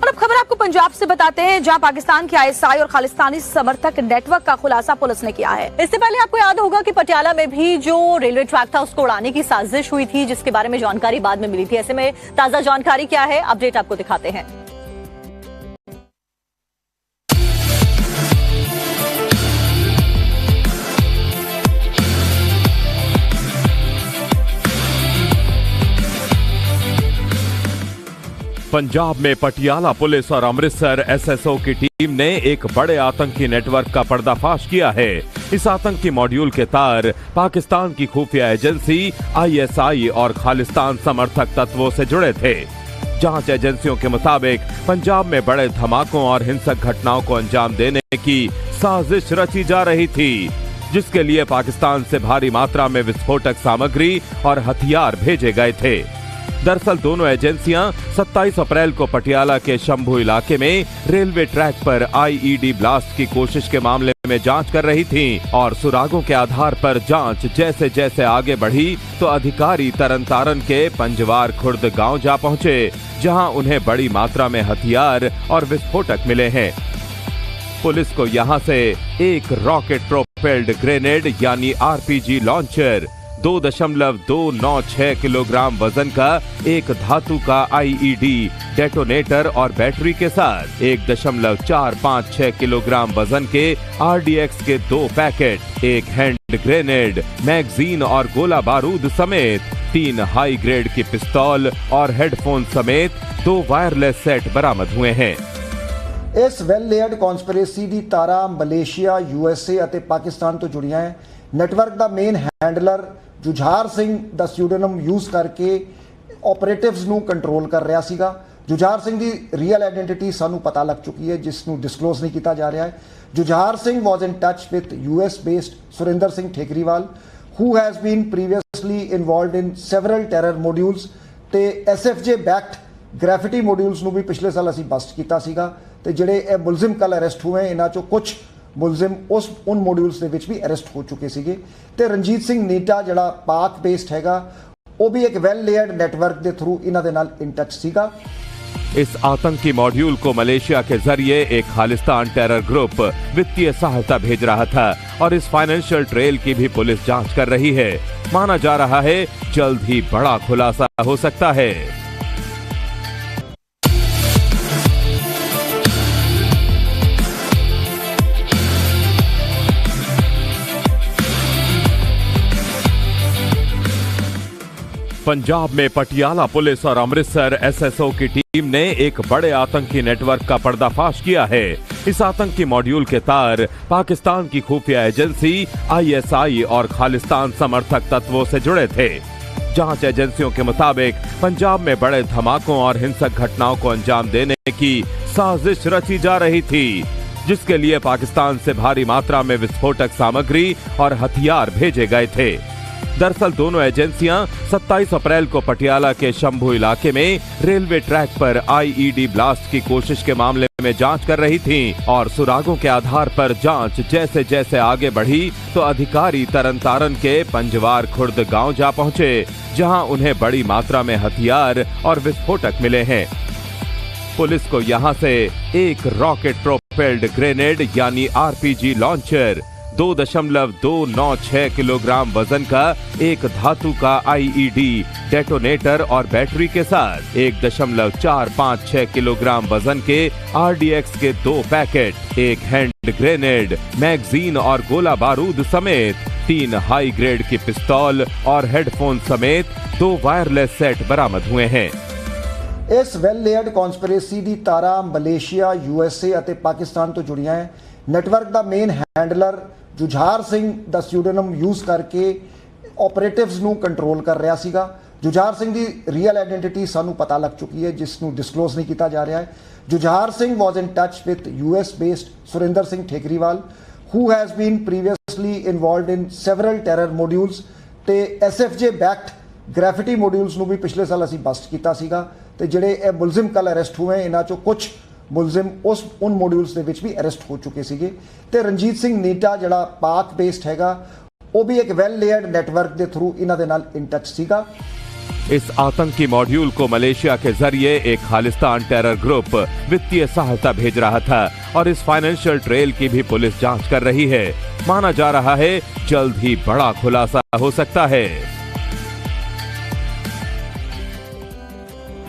और अब खबर आपको पंजाब से बताते हैं, जहां पाकिस्तान के आईएसआई और खालिस्तानी समर्थक नेटवर्क का खुलासा पुलिस ने किया है। इससे पहले आपको याद होगा कि पटियाला में भी जो रेलवे ट्रैक था उसको उड़ाने की साजिश हुई थी, जिसके बारे में जानकारी बाद में मिली थी। ऐसे में ताजा जानकारी क्या है, अपडेट आपको दिखाते हैं। पंजाब में पटियाला पुलिस और अमृतसर एसएसओ की टीम ने एक बड़े आतंकी नेटवर्क का पर्दाफाश किया है। इस आतंकी मॉड्यूल के तार पाकिस्तान की खुफिया एजेंसी आईएसआई और खालिस्तान समर्थक तत्वों से जुड़े थे। जांच एजेंसियों के मुताबिक पंजाब में बड़े धमाकों और हिंसक घटनाओं को अंजाम देने की साजिश रची जा रही थी, जिसके लिए पाकिस्तान से भारी मात्रा में विस्फोटक सामग्री और हथियार भेजे गए थे। दरअसल दोनों एजेंसियां 27 अप्रैल को पटियाला के शंभू इलाके में रेलवे ट्रैक पर आईईडी ब्लास्ट की कोशिश के मामले में जांच कर रही थीं और सुरागों के आधार पर जांच जैसे जैसे आगे बढ़ी तो अधिकारी तरन तारण के पंजवार खुर्द गांव जा पहुंचे, जहां उन्हें बड़ी मात्रा में हथियार और विस्फोटक मिले हैं। पुलिस को यहां से एक रॉकेट प्रोपेल्ड ग्रेनेड यानी आरपीजी लॉन्चर, 2.296 किलोग्राम वजन का एक धातु का आईईडी डेटोनेटर और बैटरी के साथ 1.456 किलोग्राम वजन के आरडीएक्स के 2 पैकेट, एक हैंड ग्रेनेड, मैगजीन और गोला बारूद समेत 3 हाई ग्रेड की पिस्तौल और हेडफोन समेत 2 वायरलेस सेट बरामद हुए हैं। इस वैल लेयर्ड कॉन्स्पिरेसी दी तारा मलेशिया, यूएसए ਅਤੇ पाकिस्तान तो जुड़ियां है। नैटवर्क का मेन हैंडलर जुझार सिंह दा स्यूडोनिम यूज करके ऑपरेटिव्स ਨੂੰ कंट्रोल कर रहा ਸੀਗਾ। जुझार सिंह ਦੀ ਰੀਅਲ ਆਇਡੈਂਟੀਟੀ ਸਾਨੂੰ ਪਤਾ ਲੱਗ ਚੁੱਕੀ ਹੈ, ਜਿਸ ਨੂੰ ਡਿਸਕਲੋਜ਼ ਨਹੀਂ ਕੀਤਾ ਜਾ ਰਿਹਾ ਹੈ। Jujhar Singh was in touch with US based Surinder Singh Thekriwal who has been previously involved in several terror modules ਤੇ SFJ backed ग्रैफिटी ਮੋਡਿਊਲਸ ਨੂੰ ਵੀ ਪਿਛਲੇ ਸਾਲ ਅਸੀਂ ਬਸਟ ਕੀਤਾ ਸੀਗਾ ਤੇ ਜਿਹੜੇ ਇਹ ਮੁਲਜ਼ਮ ਕੱਲ ਅਰੈਸਟ ਹੋਏ ਇਹਨਾਂ ਚੋਂ ਕੁਝ मुलजिम उन मॉड्यूल्स के विच भी अरेस्ट हो चुके थे। तो रणजीत सिंह नीटा जिहड़ा पाक बेस्ड हैगा वो भी एक वैल लेयर्ड नेटवर्क के थ्रू इन्हां दे नाल इन टच सीगा। इस आतंकी मॉड्यूल को मलेशिया के जरिए एक खालिस्तान टेरर ग्रुप वित्तीय सहायता भेज रहा था और इस फाइनेंशियल ट्रेल की भी पुलिस जांच कर रही है। माना जा रहा है जल्द ही बड़ा खुलासा हो सकता है। पंजाब में पटियाला पुलिस और अमृतसर एसएसओ की टीम ने एक बड़े आतंकी नेटवर्क का पर्दाफाश किया है। इस आतंकी मॉड्यूल के तार पाकिस्तान की खुफिया एजेंसी आईएसआई और खालिस्तान समर्थक तत्वों से जुड़े थे। जांच एजेंसियों के मुताबिक पंजाब में बड़े धमाकों और हिंसक घटनाओं को अंजाम देने की साजिश रची जा रही थी, जिसके लिए पाकिस्तान से भारी मात्रा में विस्फोटक सामग्री और हथियार भेजे गए थे। दरअसल दोनों एजेंसियां 27 अप्रैल को पटियाला के शंभू इलाके में रेलवे ट्रैक पर आईईडी ब्लास्ट की कोशिश के मामले में जांच कर रही थीं और सुरागों के आधार पर जांच जैसे जैसे आगे बढ़ी तो अधिकारी तरन तारण के पंजवार खुर्द गांव जा पहुंचे, जहां उन्हें बड़ी मात्रा में हथियार और विस्फोटक मिले हैं। पुलिस को यहां से एक रॉकेट प्रोपेल्ड ग्रेनेड यानी आरपीजी लॉन्चर, 2.296 किलोग्राम वजन का एक धातु का आईईडी डेटोनेटर और बैटरी के साथ 1.456 किलोग्राम वजन के आरडीएक्स के 2 पैकेट, एक हैंड ग्रेनेड, मैगजीन और गोला बारूद समेत 3 हाई ग्रेड की पिस्तौल और हेडफोन समेत 2 वायरलेस सेट बरामद हुए हैं। इस वैल लेयर्ड कॉन्स्पिरेसी दी तारा मलेशिया, यूएसए ਅਤੇ पाकिस्तान तो जुड़ियां है। नैटवर्क का मेन हैंडलर जुझार सिंह दा स्यूडोनिम यूज करके ऑपरेटिव्स ਨੂੰ कंट्रोल कर रहा ਸੀਗਾ। जुझार सिंह ਦੀ ਰੀਅਲ ਆਇਡੈਂਟੀਟੀ ਸਾਨੂੰ ਪਤਾ ਲੱਗ ਚੁੱਕੀ ਹੈ, ਜਿਸ ਨੂੰ ਡਿਸਕਲੋਜ਼ ਨਹੀਂ ਕੀਤਾ ਜਾ ਰਿਹਾ ਹੈ। Jujhar Singh was in touch with US based Surinder Singh Thekriwal who has been previously involved in several terror modules ਤੇ SFJ backed ग्रैफिटी ਮੋਡਿਊਲਸ ਨੂੰ ਵੀ ਪਿਛਲੇ ਸਾਲ ਅਸੀਂ ਬਸਟ ਕੀਤਾ ਸੀਗਾ ਤੇ ਜਿਹੜੇ ਇਹ ਮੁਲਜ਼ਮ ਕੱਲ ਅਰੈਸਟ ਹੋਏ ਇਹਨਾਂ ਚੋਂ ਕੁਝ मुलजिम उन मॉड्यूल्स के विच भी अरेस्ट हो चुके थे। तो रणजीत सिंह नीटा जिहड़ा पाक बेस्ड हैगा वो भी एक वैल लेयर्ड नेटवर्क के थ्रू इन्हां दे नाल इन टच सीगा। इस आतंकी मॉड्यूल को मलेशिया के जरिए एक खालिस्तान टेरर ग्रुप वित्तीय सहायता भेज रहा था और इस फाइनेंशियल ट्रेल की भी पुलिस जांच कर रही है। माना जा रहा है जल्द ही बड़ा खुलासा हो सकता है।